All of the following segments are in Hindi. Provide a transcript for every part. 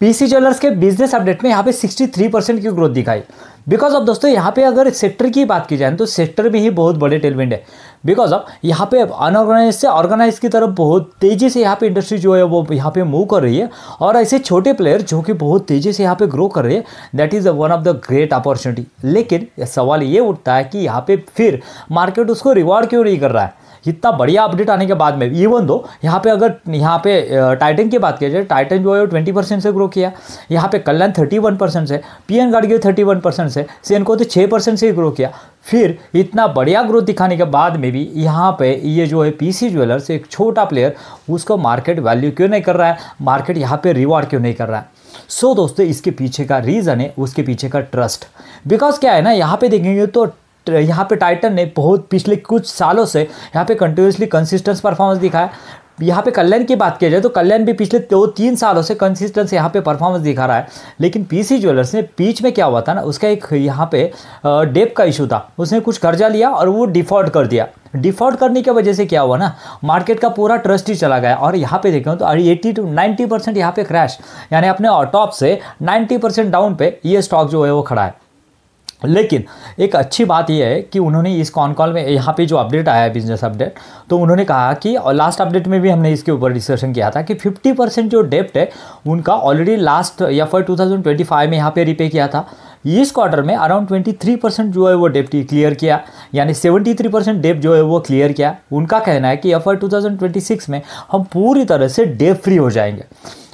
पीसी ज्वेलर्स के बिजनेस अपडेट में यहाँ पे 63% की ग्रोथ दिखाई। बिकॉज ऑफ दोस्तों यहाँ पे अगर सेक्टर की बात की जाए तो सेक्टर में ही बहुत बड़े टेलविंड है। बिकॉज ऑफ यहाँ पे अनऑर्गेनाइज से ऑर्गेनाइज की तरफ बहुत तेजी से यहाँ पे इंडस्ट्री जो है वो यहाँ पे मूव कर रही है, और ऐसे छोटे प्लेयर जो कि बहुत तेजी से यहाँ पे ग्रो कर रहे हैं, that is one of the great opportunity. लेकिन सवाल ये उठता है कि यहाँ पे फिर मार्केट उसको रिवॉर्ड क्यों नहीं कर रहा है इतना बढ़िया अपडेट आने के बाद में। इवन दो यहाँ पे अगर यहाँ पे टाइटन की बात की जाए, टाइटन जो है 20% से ग्रो किया, यहाँ पे कल्याण 31% से, पीएन गाडगिल 31% से, सेनको तो 6% से ही ग्रो किया। फिर इतना बढ़िया ग्रोथ दिखाने के बाद में भी यहाँ पे ये जो है पीसी ज्वेलर्स एक छोटा प्लेयर, उसको मार्केट वैल्यू क्यों नहीं कर रहा है, मार्केट यहाँ पे रिवॉर्ड क्यों नहीं कर रहा है। सो दोस्तों इसके पीछे का रीज़न है उसके पीछे का ट्रस्ट। बिकॉज क्या है ना, यहाँ पे देखेंगे तो यहाँ पे टाइटन ने बहुत पिछले कुछ सालों से यहाँ पे कंटिन्यूसली कंसिस्टेंस परफॉर्मेंस दिखाया। यहाँ पे कल्याण की बात की जाए तो कल्याण भी पिछले 2-3 सालों से कंसिस्टेंस यहाँ पे परफॉर्मेंस दिखा रहा है। लेकिन पीसी ज्वेलर्स ने बीच में क्या हुआ था ना, उसका एक यहाँ पे डेप का इशू था, उसने कुछ कर्जा लिया और वो डिफॉल्ट कर दिया। डिफॉल्ट करने की वजह से क्या हुआ ना, मार्केट का पूरा ट्रस्ट ही चला गया, और यहाँ पे देखें तो 80 to 90% यहाँ पे क्रैश, यानी अपने टॉप से 90% डाउन पे ये स्टॉक जो है वो खड़ा है। लेकिन एक अच्छी बात यह है कि उन्होंने इस कॉन कॉल में यहाँ पे जो अपडेट आया है बिजनेस अपडेट, तो उन्होंने कहा कि, और लास्ट अपडेट में भी हमने इसके ऊपर डिस्कशन किया था कि 50% जो डेप्ट है उनका ऑलरेडी लास्ट FY 2025 में यहाँ पे रिपे किया था। इस क्वार्टर में अराउंड 23% जो है वो डेप्ट क्लियर किया, यानी 73% डेप्ट जो है वो क्लियर किया। उनका कहना है कि FY 2026 में हम पूरी तरह से डेप्ट फ्री हो जाएंगे।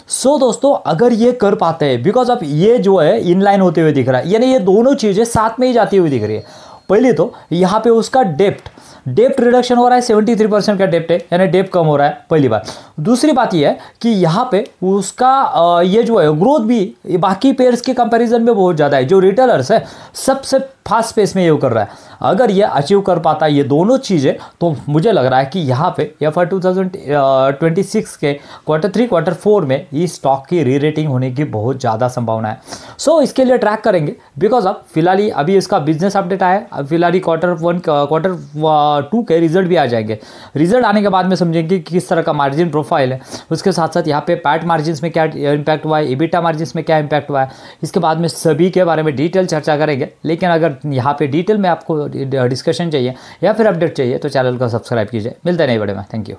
सो दोस्तों अगर ये कर पाते हैं, बिकॉज अब ये जो है इनलाइन होते हुए दिख रहा है, यानी ये दोनों चीज़ें साथ में ही जाती हुई दिख रही है। पहले तो यहाँ पे उसका डेप्ट रिडक्शन हो रहा है, 73% का डेप्ट है, यानी डेप्ट कम हो रहा है, पहली बात। दूसरी बात ये है कि यहाँ पे उसका ये जो है ग्रोथ भी बाकी पेयर्स के कंपैरिजन में बहुत ज़्यादा है। जो रिटेलर्स है सबसे फास्ट पेस में ये कर रहा है। अगर ये अचीव कर पाता है ये दोनों चीज़ें, तो मुझे लग रहा है कि यहाँ पे FY 2026 के Q3 Q4 में इस स्टॉक की री रेटिंग होने की बहुत ज़्यादा संभावना है। सो इसके लिए ट्रैक करेंगे, बिकॉज अब फिलहाल अभी इसका बिजनेस अपडेट आया है। अब फिलहाल Q2 के रिजल्ट भी आ जाएंगे। रिजल्ट आने के बाद में समझेंगे कि किस तरह का मार्जिन प्रोफाइल है, उसके साथ साथ यहाँ पे पैट मार्जिन में क्या इम्पैक्ट हुआ है, EBITDA मार्जिन में क्या इम्पैक्ट हुआ है, इसके बाद में सभी के बारे में डिटेल चर्चा करेंगे। लेकिन अगर यहाँ पे डिटेल में आपको डिस्कशन चाहिए या फिर अपडेट चाहिए तो चैनल को सब्सक्राइब कीजिए। मिलते हैं नए वीडियो में। Thank you.